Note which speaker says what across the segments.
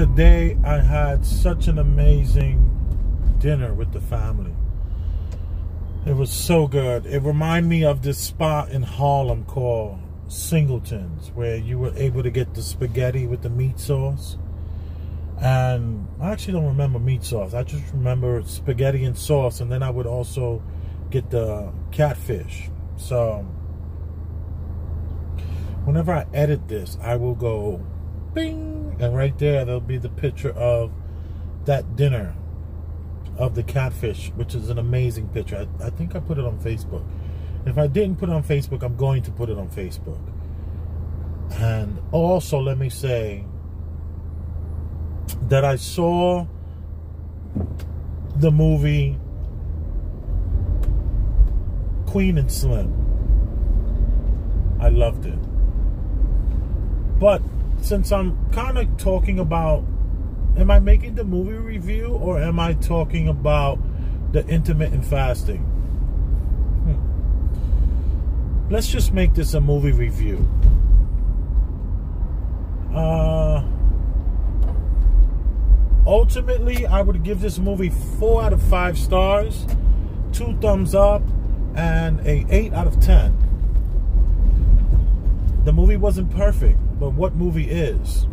Speaker 1: Today I had such an amazing dinner with the family. It was so good. It reminded me of this spot in Harlem called Singleton's, where you were able to get the spaghetti with the meat sauce. And I actually don't remember meat sauce. I just remember spaghetti and sauce, and then I would also get the catfish. So whenever I edit this, I will go bing, and right there'll be the picture of that dinner of the catfish, which is an amazing picture. I think I put it on Facebook. If I didn't put it on Facebook, I'm going to put it on Facebook. And also, let me say that I saw the movie Queen and Slim. I loved it. But since I'm kind of talking about, am I making the movie review or am I talking about the intermittent fasting? Let's just make this a movie review. Ultimately, I would give this movie 4 out of 5 stars, 2 thumbs up, and a 8 out of 10. The movie wasn't perfect, but what movie is?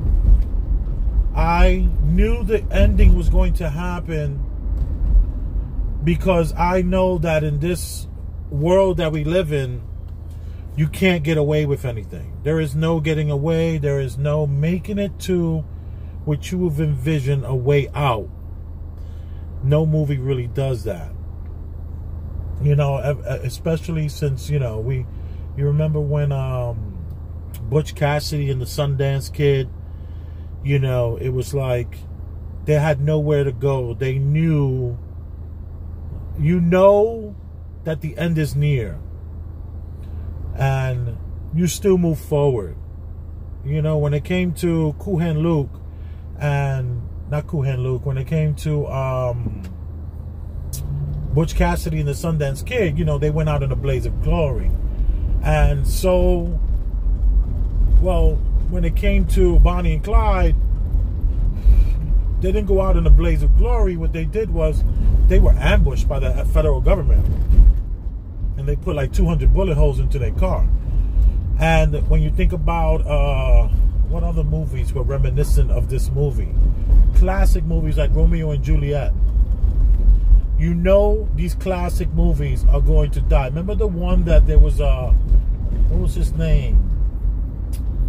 Speaker 1: I knew the ending was going to happen because I know that in this world that we live in, you can't get away with anything. There is no getting away. There is no making it to what you have envisioned a way out. No movie really does that. You know, especially since, you know, you remember when Butch Cassidy and the Sundance Kid, you know, it was like they had nowhere to go. They knew, you know, that the end is near. And you still move forward. You know, when it came to Kuhan Luke, and not Kuhan Luke, when it came to Butch Cassidy and the Sundance Kid, you know, they went out in a blaze of glory. And so, well, when it came to Bonnie and Clyde, they didn't go out in a blaze of glory. What they did was they were ambushed by the federal government. And they put like 200 bullet holes into their car. And when you think about what other movies were reminiscent of this movie, classic movies like Romeo and Juliet, you know these classic movies are going to die. Remember the one that there was what was his name?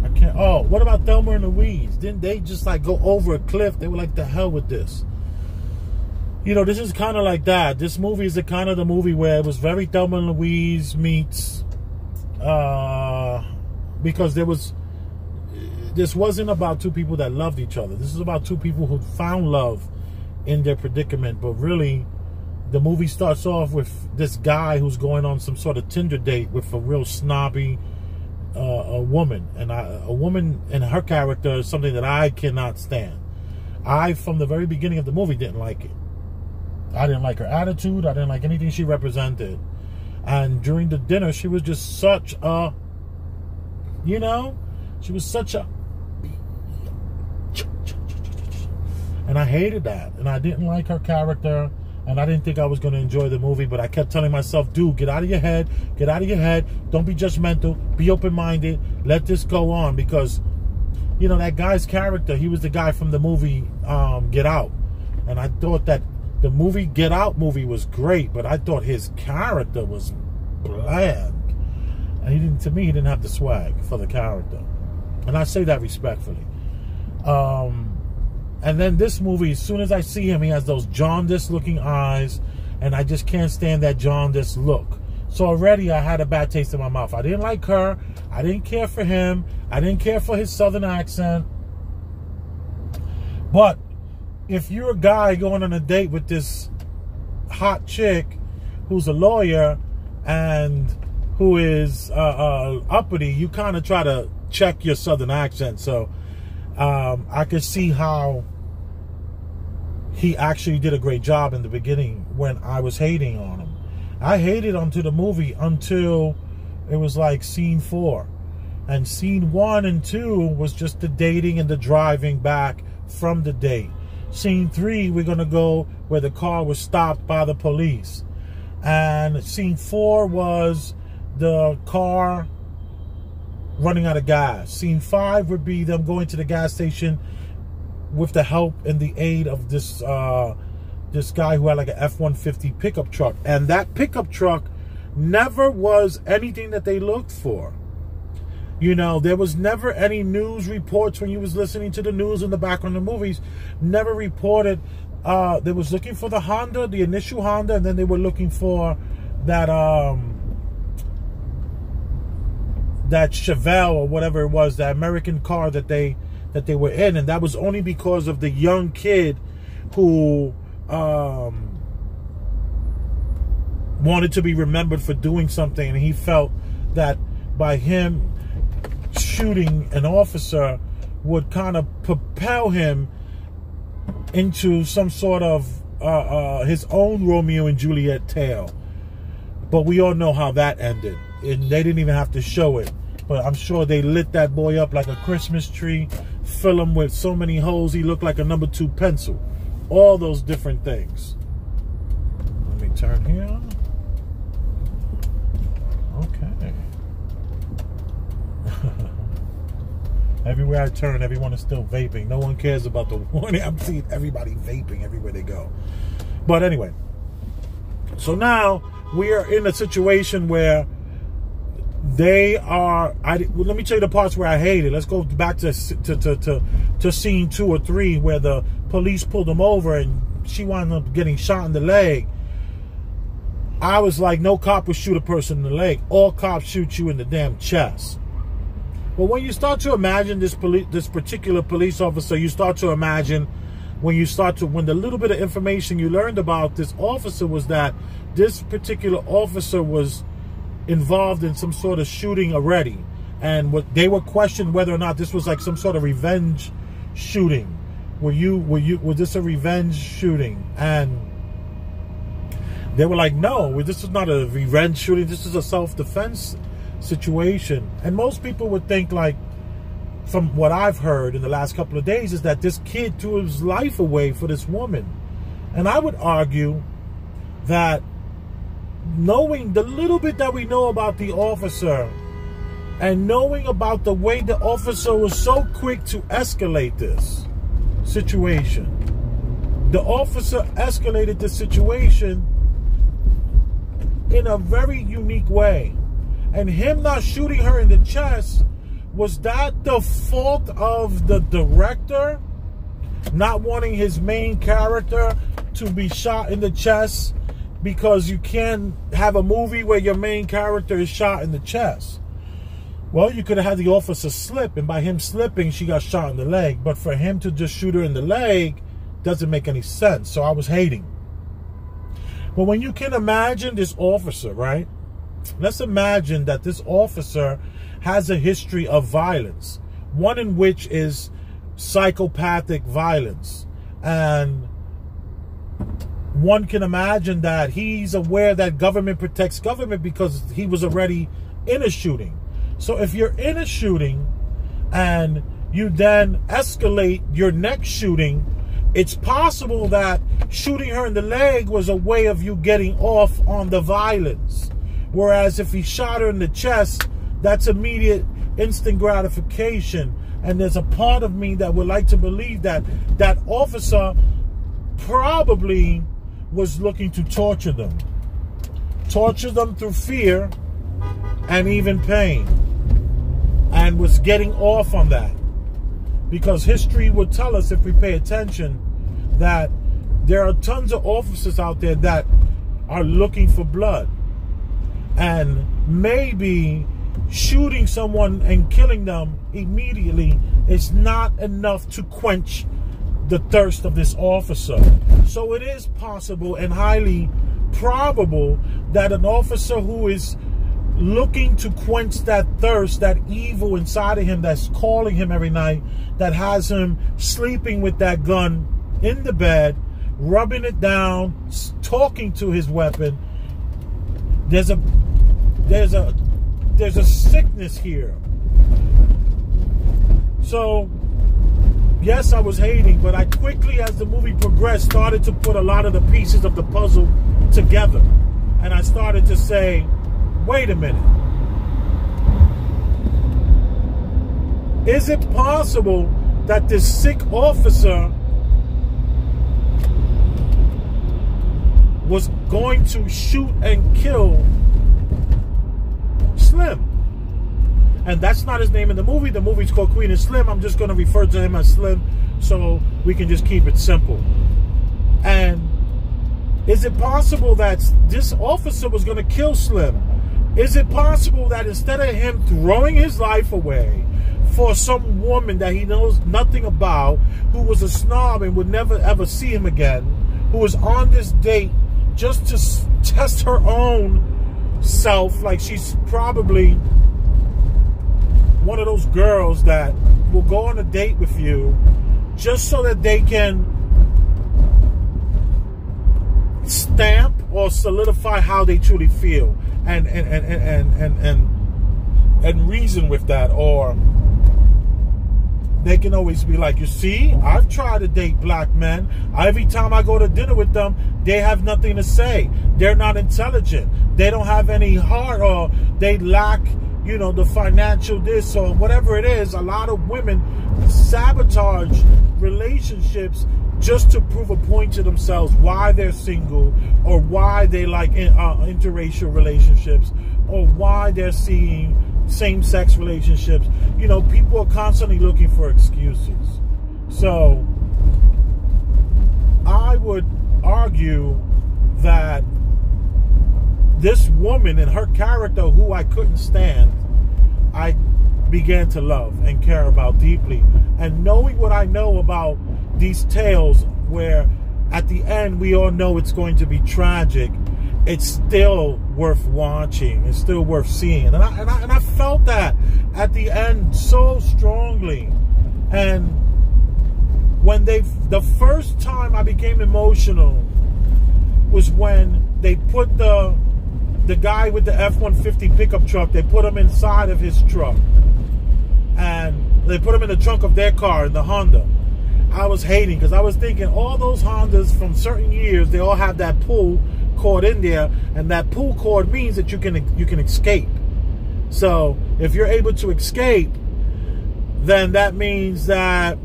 Speaker 1: I can't. Oh, what about Thelma and Louise? Didn't they just like go over a cliff? They were like, the hell with this. You know, this is kind of like that. This movie is the kind of the movie where it was very Thelma and Louise meets, because this wasn't about two people that loved each other. This is about two people who found love in their predicament. But really, the movie starts off with this guy who's going on some sort of Tinder date with a real snobby a woman. And a woman and her character is something that I cannot stand. I, from the very beginning of the movie, didn't like it. I didn't like her attitude. I didn't like anything she represented. And during the dinner, she was just such a, you know, she was such a, and I hated that. And I didn't like her character. And I didn't think I was going to enjoy the movie. But I kept telling myself, dude, get out of your head. Get out of your head. Don't be judgmental. Be open-minded. Let this go on. Because, you know, that guy's character, he was the guy from the movie Get Out. And I thought that the movie Get Out movie was great, but I thought his character was bland. And he didn't, to me, he didn't have the swag for the character. And I say that respectfully. And then this movie, as soon as I see him, he has those jaundiced looking eyes, and I just can't stand that jaundiced look. So already I had a bad taste in my mouth. I didn't like her. I didn't care for him. I didn't care for his southern accent. But if you're a guy going on a date with this hot chick who's a lawyer and who is uppity, you kind of try to check your southern accent. So I could see how he actually did a great job in the beginning when I was hating on him. I hated onto the movie until it was like scene 4. And scene 1 and 2 was just the dating and the driving back from the date. Scene 3, we're going to go where the car was stopped by the police. And scene 4 was the car running out of gas. Scene 5 would be them going to the gas station with the help and the aid of this this guy who had like an F-150 pickup truck. And that pickup truck never was anything that they looked for. You know, there was never any news reports when you was listening to the news in the background of the movies. Never reported. They was looking for the Honda, the initial Honda, and then they were looking for that that Chevelle or whatever it was, the American car that they were in, and that was only because of the young kid who wanted to be remembered for doing something, and he felt that by him shooting an officer would kind of propel him into some sort of his own Romeo and Juliet tale. But we all know how that ended, and they didn't even have to show it. But I'm sure they lit that boy up like a Christmas tree, fill him with so many holes he looked like a number 2 pencil. All those different things. Let me turn here. Okay. Everywhere I turn, everyone is still vaping. No one cares about the warning. I'm seeing everybody vaping everywhere they go. But anyway, so now we are in a situation where they are. Let me tell you the parts where I hate it. Let's go back to scene 2 or 3 where the police pulled them over and she wound up getting shot in the leg. I was like, no cop would shoot a person in the leg. All cops shoot you in the damn chest. But when you start to imagine this particular police officer, you start to imagine when the little bit of information you learned about this officer was that this particular officer was involved in some sort of shooting already, and they were questioned whether or not this was like some sort of revenge shooting. Was this a revenge shooting? And they were like, no, this is not a revenge shooting. This is a self-defense situation. And most people would think, like, from what I've heard in the last couple of days, is that this kid threw his life away for this woman. And I would argue that knowing the little bit that we know about the officer and knowing about the way the officer was so quick to escalate this situation, the officer escalated the situation in a very unique way. And him not shooting her in the chest, was that the fault of the director not wanting his main character to be shot in the chest? Because you can't have a movie where your main character is shot in the chest. Well, you could have had the officer slip, and by him slipping, she got shot in the leg. But for him to just shoot her in the leg doesn't make any sense. So I was hating. But when you can imagine this officer, right? Let's imagine that this officer has a history of violence, one in which is psychopathic violence. And one can imagine that he's aware that government protects government because he was already in a shooting. So if you're in a shooting and you then escalate your next shooting, it's possible that shooting her in the leg was a way of you getting off on the violence. Whereas if he shot her in the chest, that's immediate, instant gratification. And there's a part of me that would like to believe that that officer probably was looking to torture them through fear and even pain, and was getting off on that. Because history would tell us, if we pay attention, that there are tons of officers out there that are looking for blood. And maybe shooting someone and killing them immediately is not enough to quench the thirst of this officer. So it is possible and highly probable that an officer who is looking to quench that thirst, that evil inside of him that's calling him every night, that has him sleeping with that gun in the bed, rubbing it down, talking to his weapon. There's a sickness here. So yes, I was hating, but I quickly, as the movie progressed, started to put a lot of the pieces of the puzzle together. And I started to say, wait a minute. Is it possible that this sick officer was going to shoot and kill Slim? And that's not his name in the movie. The movie's called Queen and Slim. I'm just going to refer to him as Slim so we can just keep it simple. And is it possible that this officer was going to kill Slim? Is it possible that instead of him throwing his life away for some woman that he knows nothing about, who was a snob and would never ever see him again, who was on this date just to test her own self, like she's probably one of those girls that will go on a date with you just so that they can stamp or solidify how they truly feel and reason with that. Or they can always be like, you see, I've tried to date black men. Every time I go to dinner with them, they have nothing to say. They're not intelligent. They don't have any heart, or they lack, you know, the financial this or whatever it is. A lot of women sabotage relationships just to prove a point to themselves why they're single, or why they like interracial relationships, or why they're seeing same-sex relationships. You know, people are constantly looking for excuses. So I would argue that this woman and her character, who I couldn't stand, I began to love and care about deeply. And knowing what I know about these tales, where at the end we all know it's going to be tragic, it's still worth watching. It's still worth seeing. And I felt that at the end so strongly. And when the first time I became emotional was when they put the guy with the F-150 pickup truck, they put him inside of his truck. And they put him in the trunk of their car, in the Honda. I was hating, because I was thinking all those Hondas from certain years, they all have that pull cord in there, and that pull cord means that you can escape. So if you're able to escape, then that means that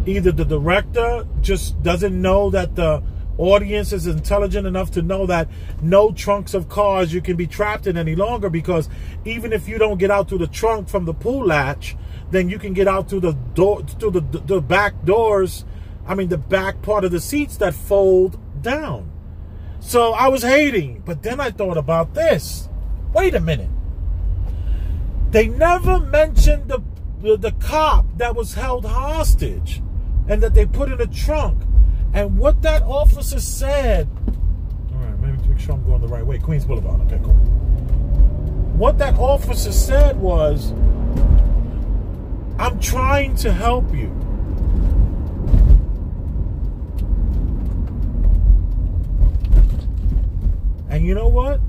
Speaker 1: either the director just doesn't know that the audience is intelligent enough to know that no trunks of cars you can be trapped in any longer, because even if you don't get out through the trunk from the pull latch, then you can get out through the door, through the back doors. I mean, the back part of the seats that fold down. So I was hating, but then I thought about this. Wait a minute. They never mentioned the cop that was held hostage and that they put in a trunk. And what that officer said, all right, let me make sure I'm going the right way. Queens Boulevard, okay, cool. What that officer said was, I'm trying to help you. And you know what?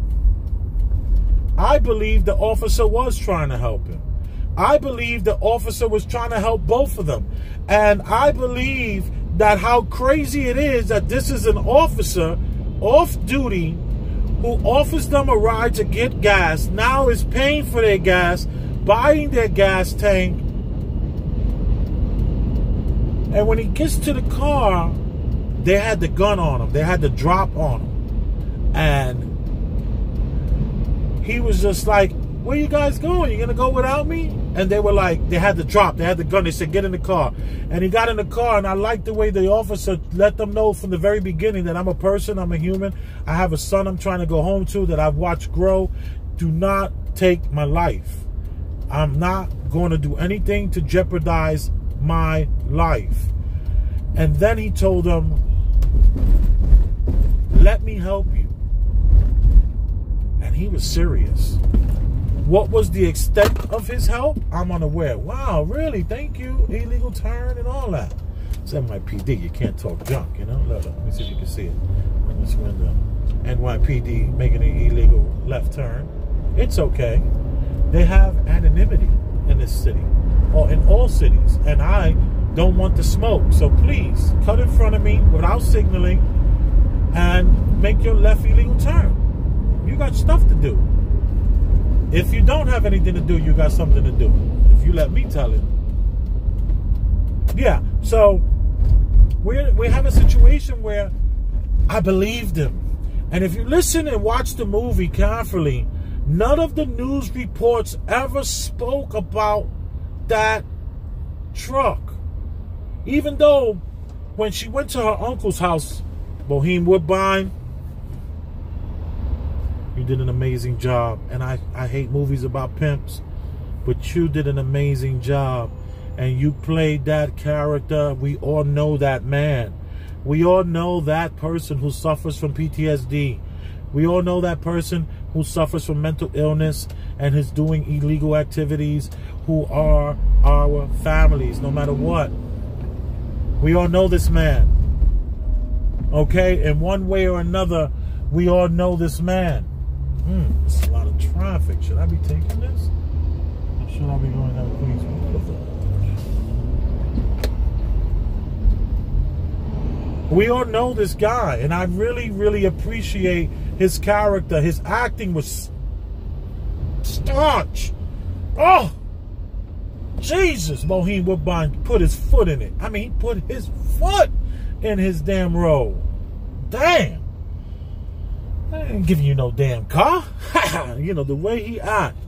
Speaker 1: I believe the officer was trying to help him. I believe the officer was trying to help both of them. And I believe that how crazy it is that this is an officer off duty who offers them a ride to get gas, now is paying for their gas, buying their gas tank. And when he gets to the car, they had the gun on him. They had the drop on him. And he was just like, where you guys going? You gonna go without me? And they were like, they had the drop, they had the gun, they said, get in the car. And he got in the car, and I liked the way the officer let them know from the very beginning that I'm a person, I'm a human. I have a son I'm trying to go home to that I've watched grow. Do not take my life. I'm not going to do anything to jeopardize my life. And then he told them, let me help you. And he was serious. What was the extent of his help? I'm unaware. Wow, really? Thank you. Illegal turn and all that. It's NYPD. You can't talk junk, you know? Let me see if you can see it in this window. NYPD making an illegal left turn. It's okay. They have anonymity in this city. or in all cities. And I don't want the smoke. So please, cut in front of me without signaling and make your left illegal turn. You got stuff to do. If you don't have anything to do, you got something to do. If you let me tell it. Yeah, so we have a situation where I believed him. And if you listen and watch the movie carefully, none of the news reports ever spoke about that truck. Even though when she went to her uncle's house, Boheme Woodbine, you did an amazing job. And I hate movies about pimps, but you did an amazing job. And you played that character. We all know that man. We all know that person who suffers from PTSD. We all know that person who suffers from mental illness and is doing illegal activities, who are our families, no matter what. We all know this man. Okay? In one way or another, we all know this man. There's a lot of traffic. Should I be taking this? Or should I be going down Queens? We all know this guy, and I really, really appreciate his character. His acting was staunch. Oh, Jesus. Boheme Woodbine put his foot in it. I mean, he put his foot in his damn role. Damn. I ain't giving you no damn car. You know, the way he act.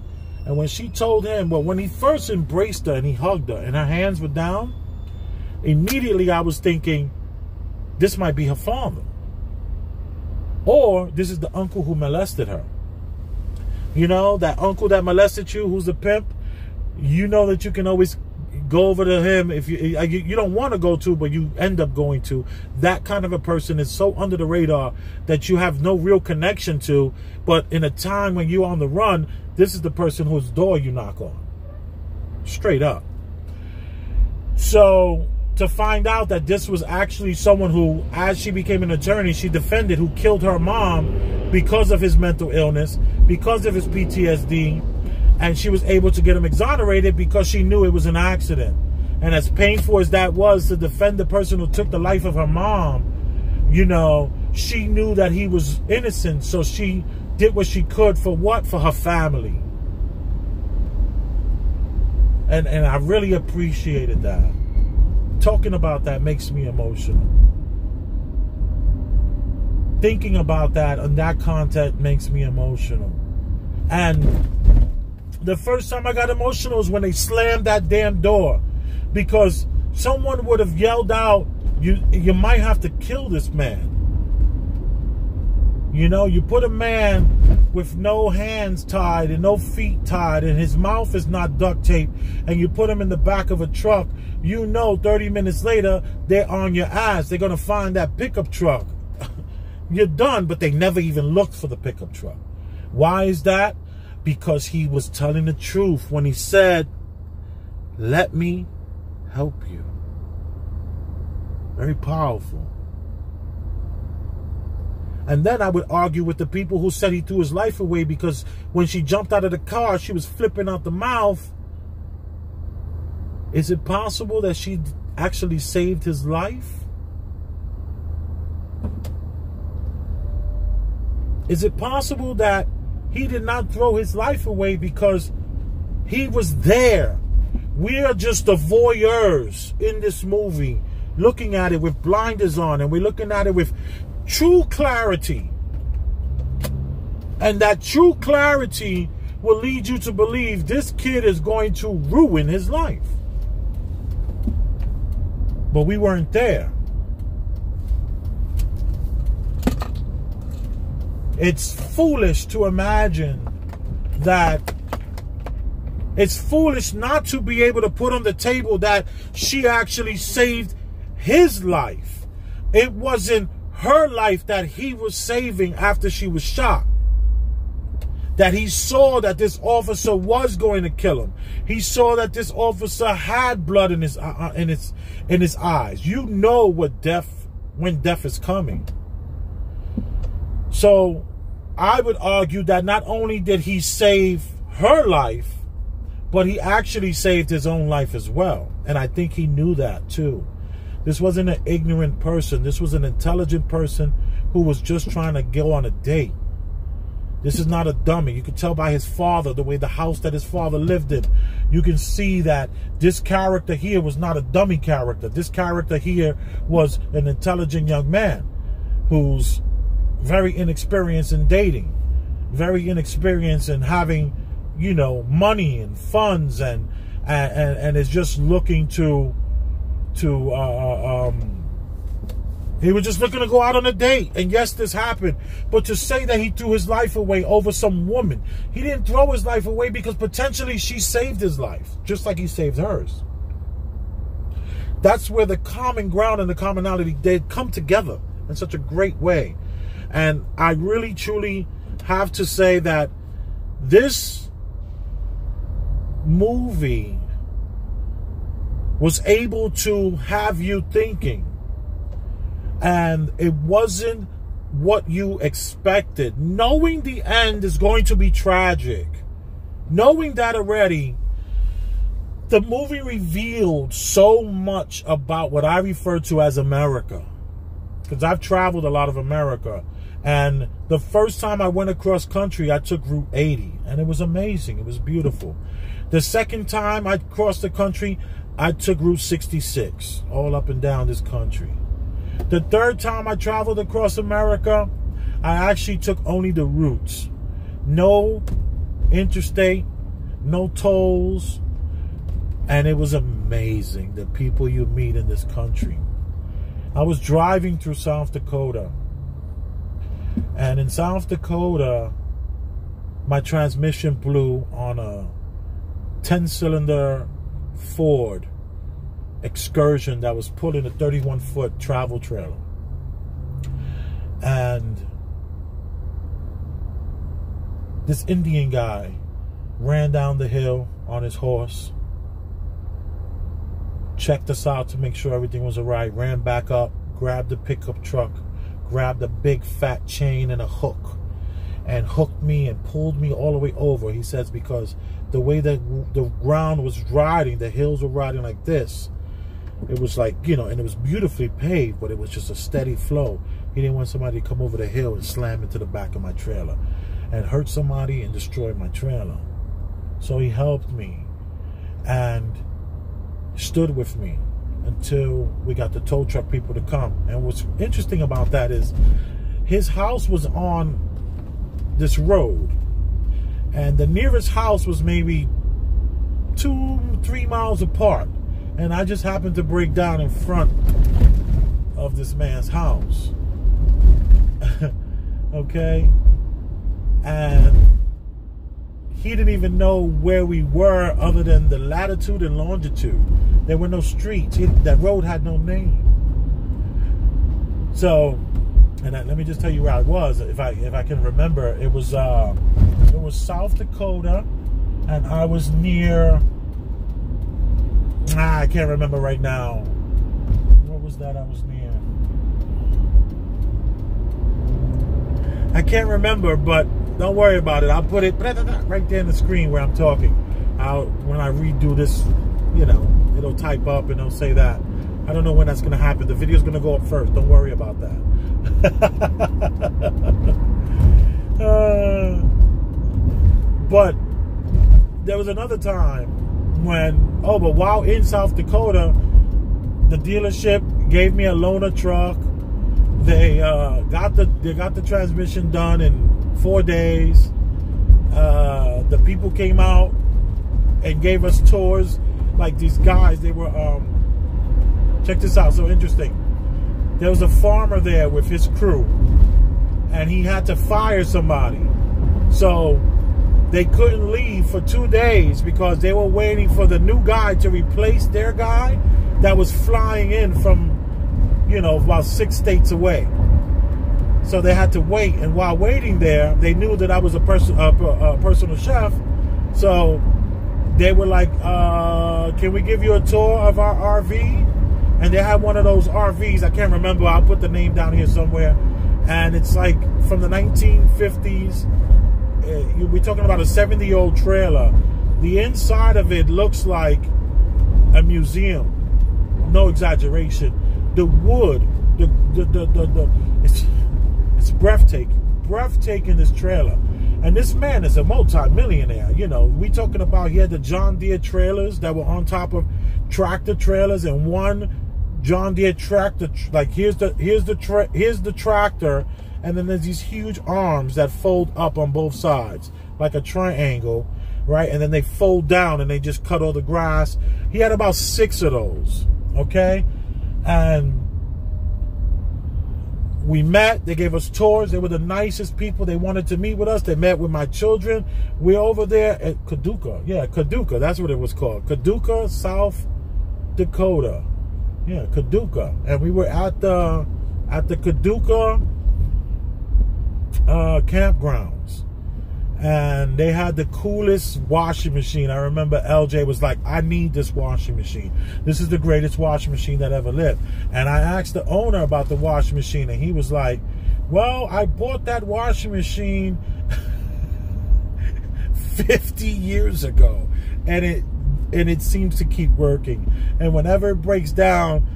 Speaker 1: And when she told him, well, when he first embraced her and he hugged her and her hands were down, immediately I was thinking, this might be her father. Or this is the uncle who molested her. You know, that uncle that molested you, who's a pimp. You know that you can always go over to him if you don't want to go to, but you end up going to. That kind of a person is so under the radar that you have no real connection to. But in a time when you're on the run, this is the person whose door you knock on. Straight up. So to find out that this was actually someone who, as she became an attorney, she defended, who killed her mom because of his mental illness, because of his PTSD, and she was able to get him exonerated because she knew it was an accident. And as painful as that was to defend the person who took the life of her mom, you know, she knew that he was innocent, so she did what she could for what? For her family. And I really appreciated that. Talking about that makes me emotional. Thinking about that in that context makes me emotional. And the first time I got emotional was when they slammed that damn door. Because someone would have yelled out, you might have to kill this man. You know, you put a man with no hands tied and no feet tied and his mouth is not duct taped, and you put him in the back of a truck, you know 30 minutes later, they're on your ass. They're going to find that pickup truck. You're done, but they never even looked for the pickup truck. Why is that? Because he was telling the truth when he said, let me help you. Very powerful. And then I would argue with the people who said he threw his life away because when she jumped out of the car, she was flipping out the mouth. Is it possible that she actually saved his life? Is it possible that he did not throw his life away because he was there? We are just the voyeurs in this movie, looking at it with blinders on, and we're looking at it with true clarity. And that true clarity will lead you to believe this kid is going to ruin his life. But we weren't there. It's foolish to imagine that. It's foolish not to be able to put on the table that she actually saved his life. It wasn't her life that he was saving after she was shot. That he saw that this officer was going to kill him. He saw that this officer had blood in his eyes. You know what when death is coming. So I would argue that not only did he save her life, But he actually saved his own life as well. And I think he knew that too. This wasn't an ignorant person. This was an intelligent person who was just trying to go on a date. This is not a dummy. You can tell by his father, the way the house that his father lived in. You can see that this character here was not a dummy character. This character here was an intelligent young man who's very inexperienced in dating, very inexperienced in having, you know, money and funds, and is just looking he was just looking to go out on a date. And yes, this happened. But to say that he threw his life away over some woman, he didn't throw his life away because potentially she saved his life, just like he saved hers. That's where the common ground and the commonality, they come together in such a great way. And I really, truly have to say that this movie was able to have you thinking. And it wasn't what you expected. Knowing the end is going to be tragic. Knowing that already, the movie revealed so much about what I refer to as America. Because I've traveled a lot of America. And the first time I went across country, I took Route 80. And it was amazing. It was beautiful. The second time I crossed the country, I took Route 66. All up and down this country. The third time I traveled across America, I actually took only the routes. No interstate, no tolls. And it was amazing, the people you meet in this country. I was driving through South Dakota. And in South Dakota, my transmission blew on a 10-cylinder Ford Excursion that was pulling a 31-foot travel trailer. And this Indian guy ran down the hill on his horse, checked us out to make sure everything was all right, ran back up, grabbed the pickup truck, grabbed a big fat chain and a hook, and hooked me and pulled me all the way over. He says because the way that the ground was riding, the hills were riding like this. It was like, you know, and it was beautifully paved, but it was just a steady flow. He didn't want somebody to come over the hill and slam into the back of my trailer and hurt somebody and destroy my trailer. So he helped me and stood with me until we got the tow truck people to come. And what's interesting about that is his house was on this road, and the nearest house was maybe 2-3 miles apart. And I just happened to break down in front of this man's house. Okay? And he didn't even know where we were other than the latitude and longitude. There were no streets. That road had no name. So, and let me just tell you where I was, if I can remember. It was South Dakota, and I was near... I can't remember right now. What was that I was near? I can't remember, but don't worry about it. I'll put it right there in the screen where I'm talking. When I redo this, you know, it'll type up and it'll say that. I don't know when that's going to happen. The video's going to go up first. Don't worry about that. But there was another time when, but while in South Dakota, the dealership gave me a loaner truck. They got the transmission done in 4 days. The people came out and gave us tours. Like these guys, they were check this out, so interesting. There was a farmer there with his crew, and he had to fire somebody. So they couldn't leave for 2 days because they were waiting for the new guy to replace their guy that was flying in from, you know, about 6 states away. So they had to wait, and while waiting there, they knew that I was a personal chef. So they were like, can we give you a tour of our RV? And they had one of those RVs, I can't remember, I'll put the name down here somewhere. And it's like from the 1950s. We're talking about a 70-year-old trailer The inside of it looks like a museum. No exaggeration. The wood, it's breathtaking. Breathtaking, this trailer. And this man is a multi-millionaire. You know, we talking about, he had the John Deere trailers that were on top of tractor trailers, and one John Deere tractor, like here's the tractor, and then there's these huge arms that fold up on both sides like a triangle, right? And then they fold down and they just cut all the grass. He had about 6 of those, okay? And we met. They gave us tours. They were the nicest people. They wanted to meet with us. They met with my children. We're over there at Kaduka. Yeah, Kaduka. That's what it was called. Kaduka, South Dakota. Yeah, Kaduka. And we were at the Kaduka campgrounds. And they had the coolest washing machine. I remember LJ was like, I need this washing machine. This is the greatest washing machine that ever lived. And I asked the owner about the washing machine, and he was like, well, I bought that washing machine 50 years ago. And it seems to keep working. And whenever it breaks down,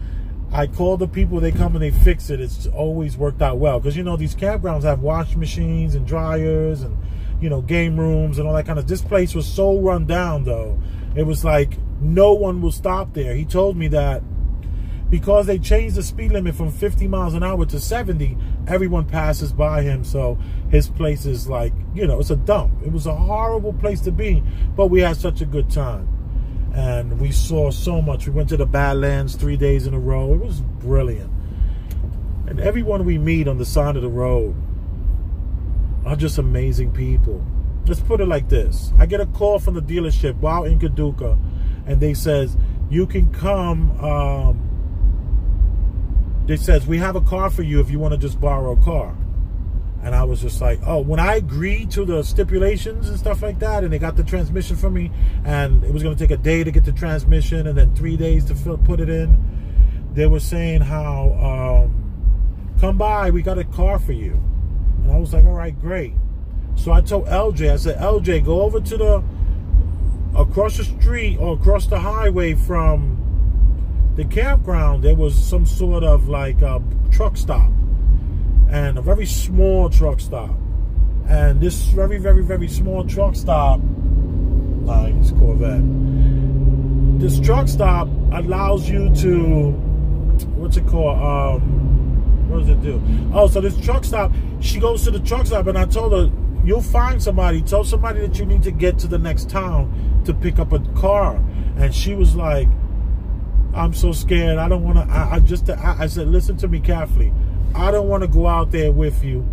Speaker 1: I call the people, they come and they fix it. It's always worked out well. Because, you know, these campgrounds have washing machines and dryers and, you know, game rooms and all that kind of. This place was so run down, though. It was like no one will stop there. He told me that because they changed the speed limit from 50 miles an hour to 70, everyone passes by him. So his place is like, you know, it's a dump. It was a horrible place to be, but we had such a good time. And we saw so much. We went to the Badlands 3 days in a row. It was brilliant. And everyone we meet on the side of the road are just amazing people. Let's put it like this. I get a call from the dealership while in Kaduka, and they says, you can come, they says, we have a car for you if you want to just borrow a car. And I was just like, oh, when I agreed to the stipulations and stuff like that, and they got the transmission for me, and it was going to take a day to get the transmission and then 3 days to put it in, they were saying how, come by, we got a car for you. And I was like, all right, great. So I told LJ, I said, LJ, go over to across the street or across the highway from the campground. There was some sort of like a truck stop, and a very small truck stop. And this very, very, very small truck stop, nice Corvette. This truck stop allows you to, what's it called? What does it do? Oh, so this truck stop, she goes to the truck stop, and I told her, you'll find somebody. Tell somebody that you need to get to the next town to pick up a car. And she was like, I'm so scared. I don't want to. I said, listen to me carefully. I don't want to go out there with you.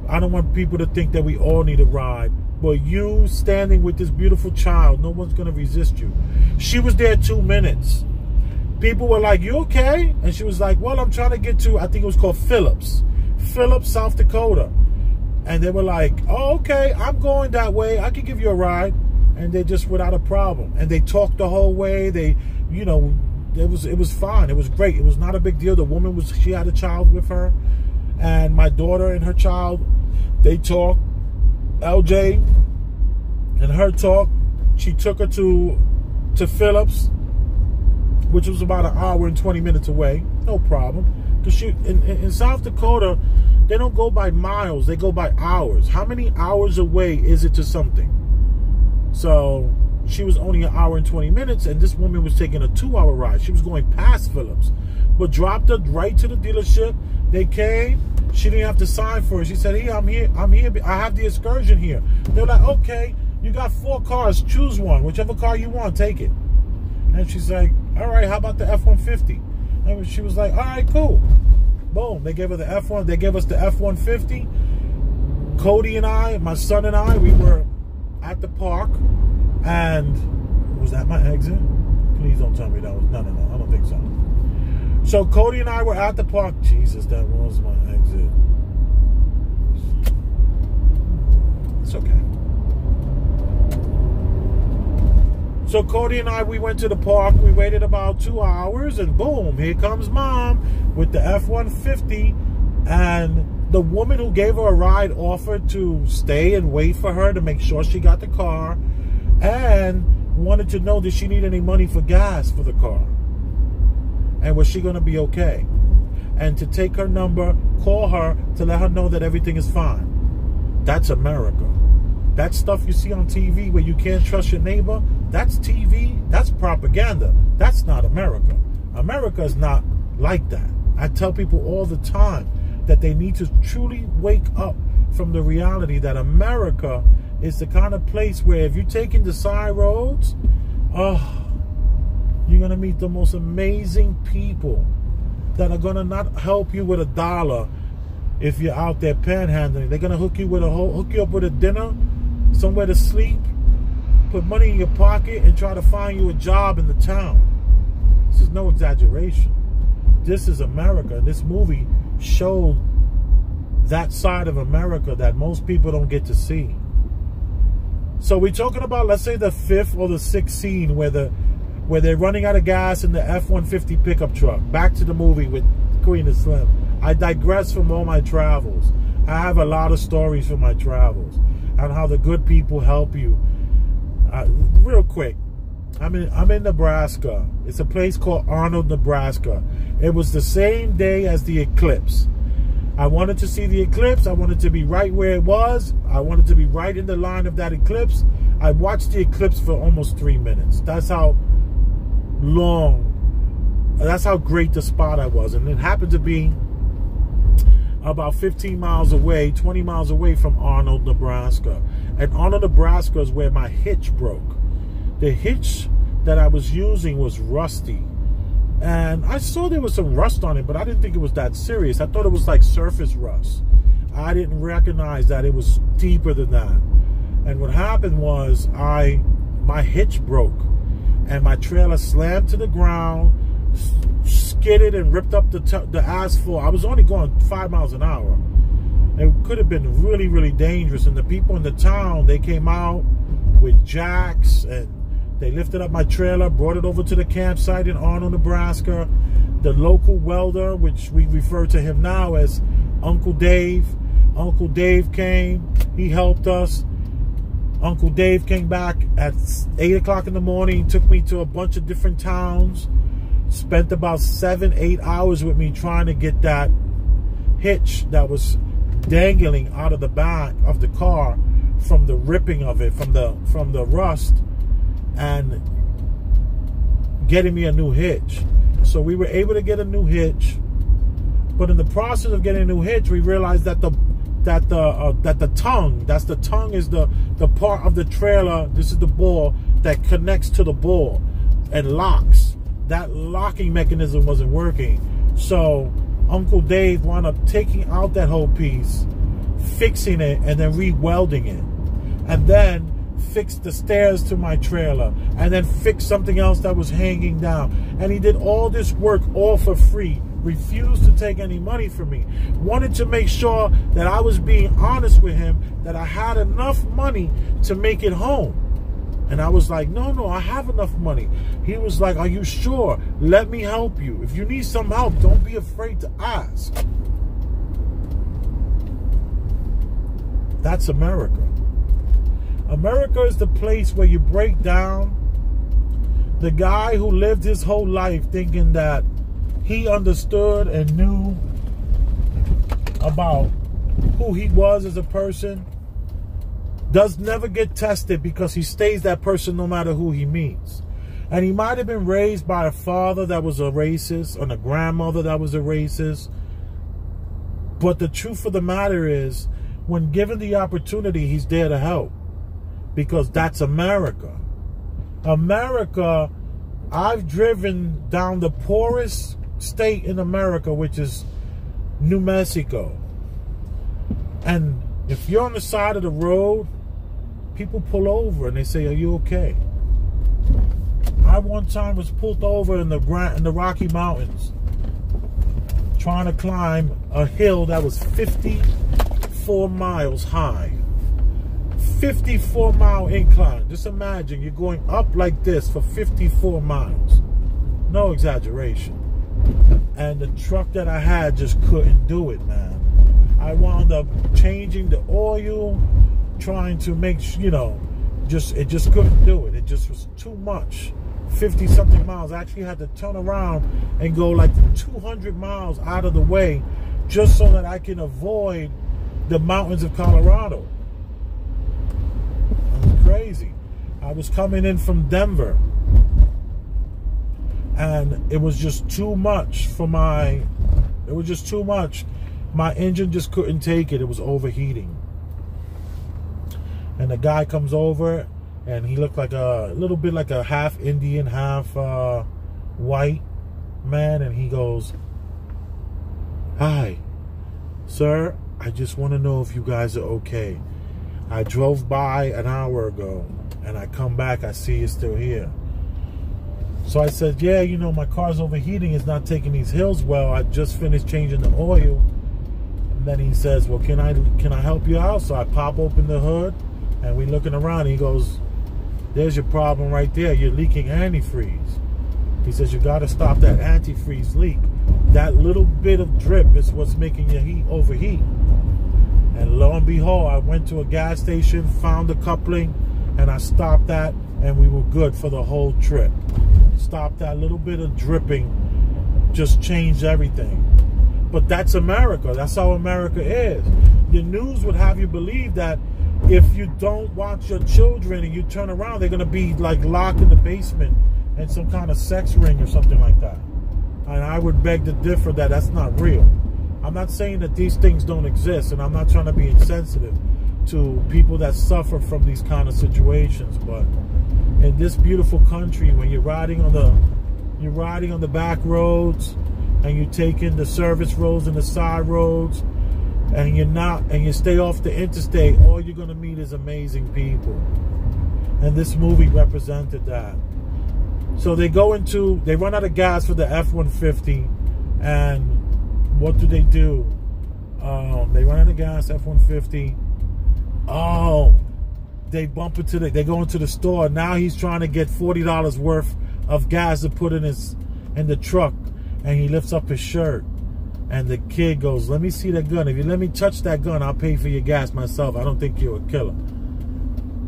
Speaker 1: I don't want people to think that we all need a ride. But you standing with this beautiful child, no one's going to resist you. She was there 2 minutes. People were like, you okay? And she was like, well, I'm trying to get to, I think it was called Phillips, South Dakota. And they were like, oh, okay, I'm going that way. I can give you a ride. And they just without a problem. And they talked the whole way. They, you know, it was fine. It was great. It was not a big deal. The woman she had a child with her. And my daughter and her child, they talked. LJ and her talk. She took her to Phillips, which was about an hour and 20 minutes away. No problem. Because in South Dakota, they don't go by miles. They go by hours. How many hours away is it to something? So she was only an hour and 20 minutes, and this woman was taking a 2-hour ride. She was going past Phillips, but dropped her right to the dealership. They came. She didn't have to sign for it. She said, hey, I'm here. I have the excursion here. They're like, okay, you got 4 cars. Choose one. Whichever car you want, take it. And she's like, all right, how about the F-150? And she was like, all right, cool. Boom. They gave her the F1. They gave us the F-150. Cody and I, my son and I, we were at the park. And was that my exit? Please don't tell me that was, no, I don't think so. So Cody and I were at the park. Jesus, that was my exit. It's okay. So Cody and I, we went to the park. We waited about 2 hours, and boom, here comes Mom with the F-150. And the woman who gave her a ride offered to stay and wait for her to make sure she got the car. and wanted to know, did she need any money for gas for the car? And was she going to be okay? And to take her number, call her to let her know that everything is fine. That's America. That stuff you see on TV where you can't trust your neighbor, that's TV, that's propaganda. That's not America. America is not like that. I tell people all the time that they need to truly wake up from the reality that America is the kind of place where if you're taking the side roads, you're going to meet the most amazing people that are going to not help you with $1 if you're out there panhandling. They're going to hook you up with a dinner, somewhere to sleep, put money in your pocket, and try to find you a job in the town. This is no exaggeration. This is America. This movie showed that side of America that most people don't get to see. So we're talking about, let's say, the 5th or the 6th scene where they're running out of gas in the F-150 pickup truck. Back to the movie with Queen and Slim. I digress from all my travels. I have a lot of stories from my travels and how the good people help you. Real quick, I'm in Nebraska. It's a place called Arnold, Nebraska. It was the same day as the eclipse. I wanted to see the eclipse. I wanted to be right where it was. I wanted to be right in the line of that eclipse. I watched the eclipse for almost 3 minutes. That's how long, that's how great the spot I was. And it happened to be about 15 miles away, 20 miles away from Arnold, Nebraska. And Arnold, Nebraska is where my hitch broke. The hitch that I was using was rusty. And I saw there was some rust on it, but I didn't think it was that serious. I thought it was like surface rust. I didn't recognize that it was deeper than that. And what happened was my hitch broke. And my trailer slammed to the ground, skidded and ripped up the asphalt. I was only going 5 miles an hour. It could have been really, really dangerous. And the people in the town, they came out with jacks and they lifted up my trailer, brought it over to the campsite in Arnold, Nebraska. The local welder, which we refer to him now as Uncle Dave. Uncle Dave came. He helped us. Uncle Dave came back at 8 o'clock in the morning, took me to a bunch of different towns, spent about 7-8 hours with me trying to get that hitch that was dangling out of the back of the car from the ripping of it, from the rust, and getting me a new hitch. So we were able to get a new hitch, but in the process of getting a new hitch, we realized that the tongue, is the part of the trailer, this is the ball that connects to the ball and locks. That locking mechanism wasn't working. So Uncle Dave wound up taking out that whole piece, fixing it, and then re-welding it. And then fixed the stairs to my trailer, and then fixed something else that was hanging down. And he did all this work all for free. Refused to take any money from me. Wanted to make sure that I was being honest with him, that I had enough money to make it home. And I was like, no, I have enough money. He was like, are you sure? Let me help you. If you need some help, don't be afraid to ask. That's America. America is the place where you break down. The guy who lived his whole life thinking that he understood and knew about who he was as a person does never get tested, because he stays that person no matter who he meets. And he might have been raised by a father that was a racist and a grandmother that was a racist. But the truth of the matter is, when given the opportunity, he's there to help. Because that's America. America, I've driven down the poorest state in America, which is New Mexico. And if you're on the side of the road, people pull over and they say, are you okay? I one time was pulled over in the Rocky Mountains trying to climb a hill that was 54 miles high. 54-mile incline. Just imagine you're going up like this for 54 miles. No exaggeration. And the truck that I had just couldn't do it, man. I wound up changing the oil, trying to make, it just couldn't do it. It just was too much. 50-something miles. I actually had to turn around and go like 200 miles out of the way just so that I can avoid the mountains of Colorado. It was crazy. I was coming in from Denver, and it was just too much for my... It was just too much. My engine just couldn't take it. It was overheating. And the guy comes over, and he looked like a little bit like a half Indian, half white man. And he goes, "Hi, sir. I just want to know if you guys are okay. I drove by an hour ago, and I come back, I see you're still here." So I said, "Yeah, you know, my car's overheating. It's not taking these hills well. I just finished changing the oil." And then he says, "Well, can I help you out?" So I pop open the hood, and we looking around. He goes, "There's your problem right there. You're leaking antifreeze." He says, "You got to stop that antifreeze leak. That little bit of drip is what's making your heat overheat." And lo and behold, I went to a gas station, found the coupling, and I stopped that, and we were good for the whole trip. Stopped that little bit of dripping, just changed everything. But that's America. That's how America is. The news would have you believe that if you don't watch your children and you turn around, they're going to be like locked in the basement in some kind of sex ring or something like that. And I would beg to differ that that's not real. I'm not saying that these things don't exist, and I'm not trying to be insensitive to people that suffer from these kind of situations. But in this beautiful country, when you're riding on the back roads, and you take in the service roads and the side roads, and you stay off the interstate, all you're gonna meet is amazing people. And this movie represented that. So they run out of gas for the F-150, and what do? They run out of gas, F-150. Oh, they bump into they go into the store. Now he's trying to get $40 worth of gas to put in the truck, and he lifts up his shirt, and the kid goes, "Let me see that gun. If you let me touch that gun, I'll pay for your gas myself. I don't think you're a killer."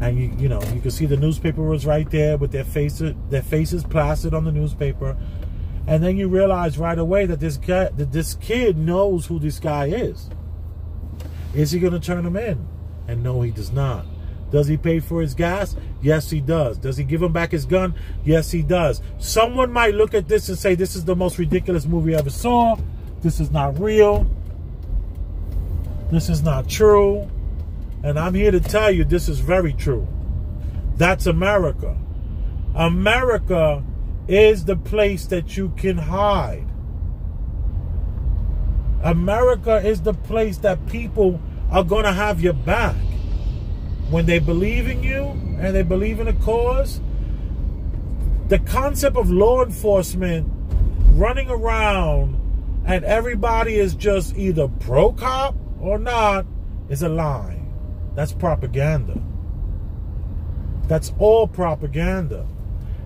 Speaker 1: And you know, you can see the newspaper was right there with their faces plastered on the newspaper. And then you realize right away that this kid knows who this guy is. Is he going to turn him in? And no, he does not. Does he pay for his gas? Yes, he does. Does he give him back his gun? Yes, he does. Someone might look at this and say, "This is the most ridiculous movie I ever saw. This is not real. This is not true." And I'm here to tell you this is very true. That's America. America is the place that you can hide. America is the place that people are going to have your back. When they believe in you and they believe in a cause, the concept of law enforcement running around and everybody is just either pro-cop or not is a lie. That's propaganda. That's all propaganda.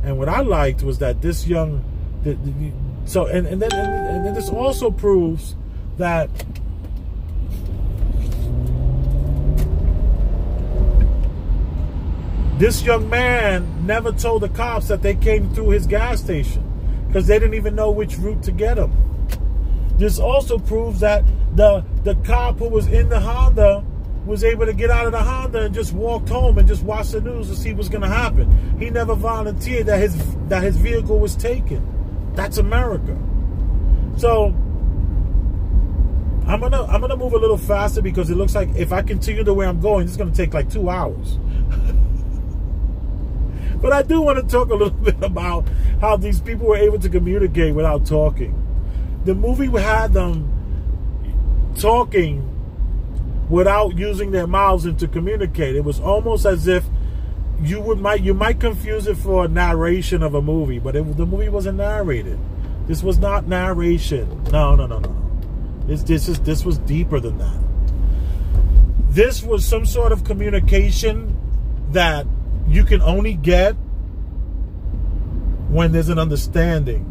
Speaker 1: And what I liked was that this young, and then this also proves that this young man never told the cops that they came through his gas station because they didn't even know which route to get him. This also proves that the cop who was in the Honda was able to get out of the Honda and just walked home and just watched the news to see what's going to happen. He never volunteered that his vehicle was taken. That's America. So I'm gonna move a little faster because it looks like if I continue the way I'm going, it's going to take like 2 hours. But I do want to talk a little bit about how these people were able to communicate without talking. The movie had them talking without using their mouths and to communicate. It was almost as if you might confuse it for a narration of a movie, but the movie wasn't narrated. This was not narration. No. This was deeper than that. This was some sort of communication that you can only get when there's an understanding.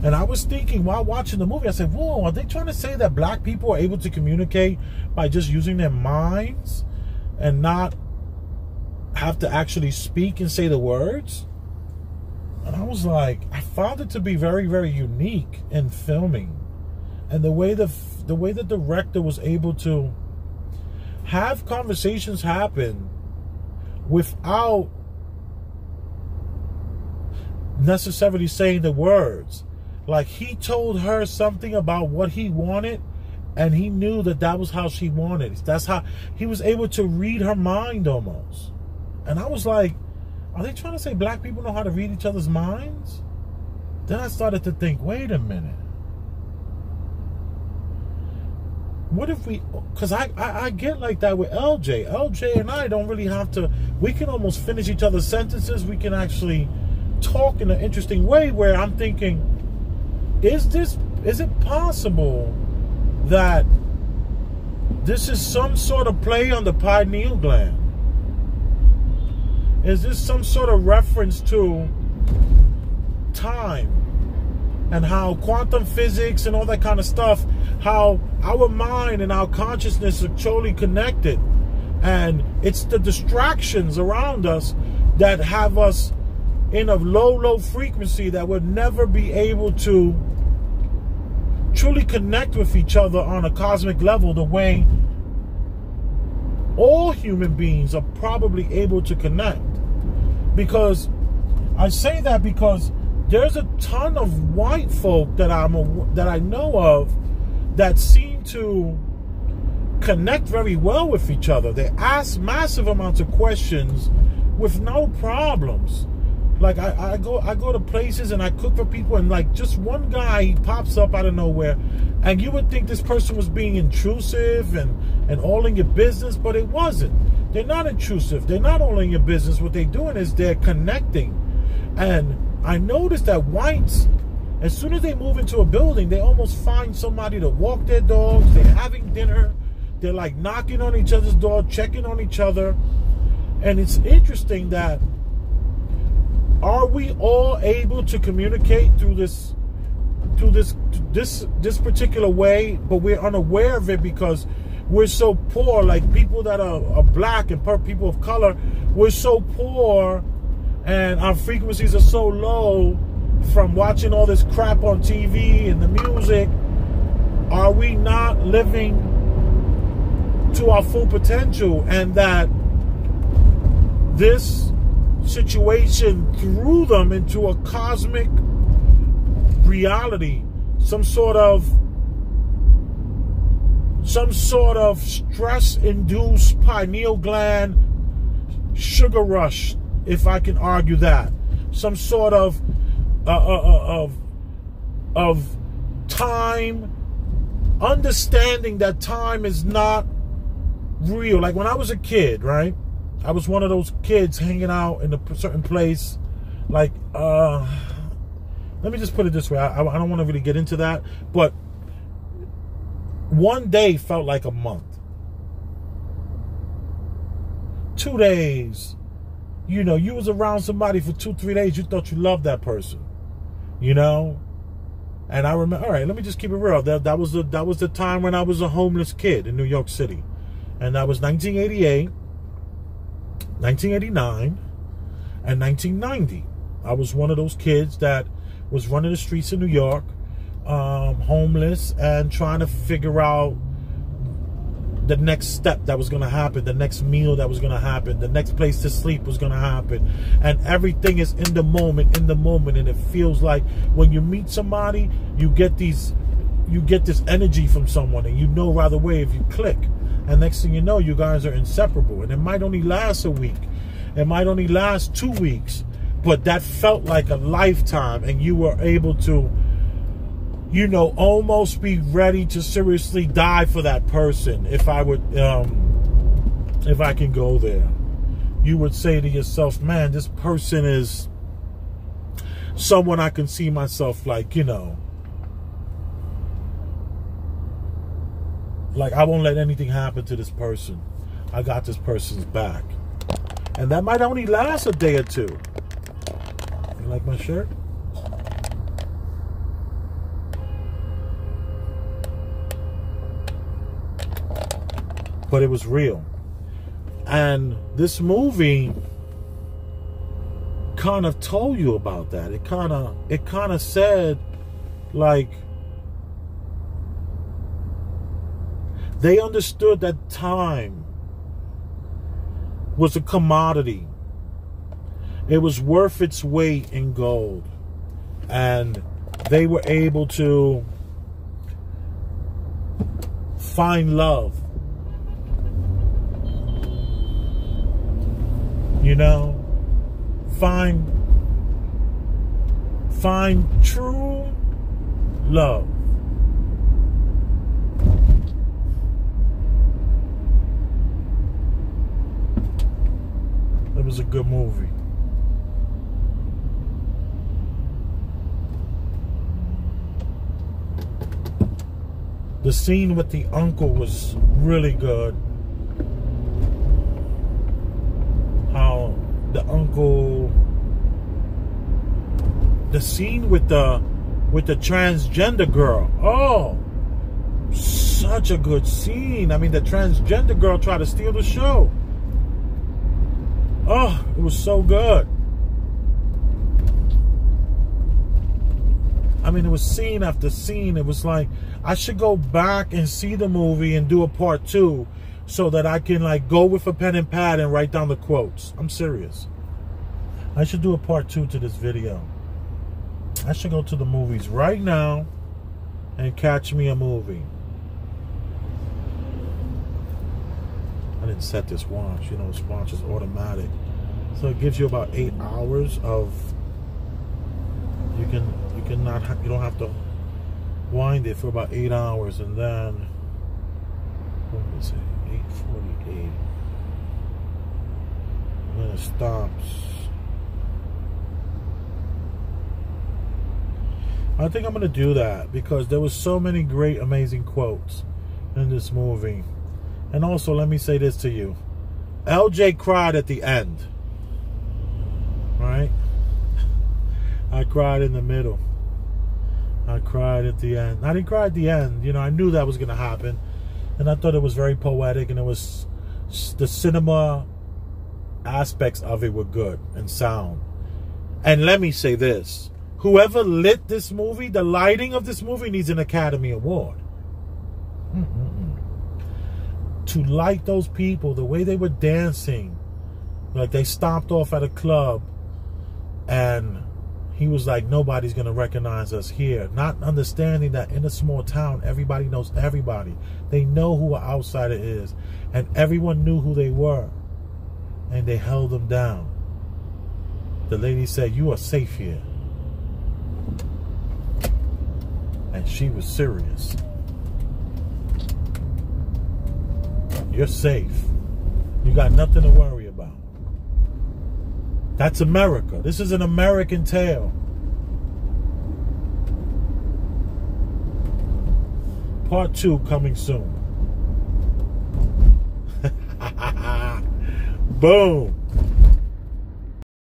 Speaker 1: And I was thinking while watching the movie, I said, whoa, are they trying to say that black people are able to communicate by just using their minds and not have to actually speak and say the words. And I was like, I found it to be very, very unique in filming. And the way the director was able to have conversations happen without necessarily saying the words. Like, he told her something about what he wanted, and he knew that that was how she wanted it. That's how he was able to read her mind almost. And I was like, are they trying to say black people know how to read each other's minds? Then I started to think, wait a minute. What if we, because I get like that with LJ. LJ and I don't really have to, we can almost finish each other's sentences. We can actually talk in an interesting way where I'm thinking, is it possible that this is some sort of play on the pineal gland? Is this some sort of reference to time and how quantum physics and all that kind of stuff, how our mind and our consciousness are totally connected, and it's the distractions around us that have us in a low frequency that would never be able to truly connect with each other on a cosmic level the way all human beings are probably able to connect. Because I say that because there's a ton of white folk that I know of that seem to connect very well with each other. They ask massive amounts of questions with no problems. Like I go to places and I cook for people, and like just one guy, he pops up out of nowhere, and you would think this person was being intrusive and all in your business, but it wasn't. They're not intrusive. They're not all in your business. What they're doing is they're connecting. And I noticed that whites, as soon as they move into a building, they almost find somebody to walk their dogs. They're having dinner. They're like knocking on each other's door, checking on each other. And it's interesting that, are we all able to communicate through this particular way, but we're unaware of it because we're so poor? Like people that are black and people of color, we're so poor and our frequencies are so low from watching all this crap on TV and the music. Are we not living to our full potential, and that this situation threw them into a cosmic reality, some sort of stress-induced pineal gland sugar rush, if I can argue that, some sort of time, understanding that time is not real. Like when I was a kid, right? I was one of those kids hanging out in a certain place. Like, let me just put it this way. I don't want to really get into that. But one day felt like a month. 2 days. You know, you was around somebody for 2-3 days. You thought you loved that person. You know? And I remember, all right, let me just keep it real. That was the time when I was a homeless kid in New York City. And that was 1988. 1989 and 1990. I was one of those kids that was running the streets of New York, homeless, and trying to figure out the next step that was going to happen, the next meal that was going to happen, the next place to sleep was going to happen. And everything is in the moment, and it feels like when you meet somebody, you get this energy from someone, and you know right away if you click. And next thing you know, you guys are inseparable. And it might only last a week. It might only last 2 weeks. But that felt like a lifetime. And you were able to, you know, almost be ready to seriously die for that person. If I would, if I can go there. You would say to yourself, man, this person is someone I can see myself, like, you know, like, I won't let anything happen to this person. I got this person's back. And that might only last a day or two. You like my shirt? But it was real. And this movie kind of told you about that. It kind of said, like, they understood that time was a commodity. It was worth its weight in gold. And they were able to find love. You know, find true love. It was a good movie. The scene with the uncle was really good. How the uncle, the scene with the transgender girl. Oh, such a good scene. I mean, the transgender girl tried to steal the show. Oh, it was so good. I mean, it was scene after scene. It was like, I should go back and see the movie and do a part 2 so that I can, like, go with a pen and pad and write down the quotes. I'm serious. I should do a part 2 to this video. I should go to the movies right now and catch me a movie. I didn't set this watch. You know, this watch is automatic. So it gives you about 8 hours of, you don't have to wind it for about 8 hours, and then what is it, 8:48, and then it stops. I think I'm gonna do that because there was so many great, amazing quotes in this movie. And also, let me say this to you, LJ cried at the end, right? I cried in the middle. I cried at the end. I didn't cry at the end. You know, I knew that was going to happen. And I thought it was very poetic. And it was, the cinema aspects of it were good and sound. And let me say this. Whoever lit this movie, the lighting of this movie needs an Academy Award. To light those people, the way they were dancing. Like they stopped off at a club and he was like, nobody's going to recognize us here. Not understanding that in a small town, everybody knows everybody. They know who an outsider is. And everyone knew who they were. And they held them down. The lady said, you are safe here. And she was serious. You're safe. You got nothing to worry about. That's America. This is an American tale. Part 2 coming soon. Boom.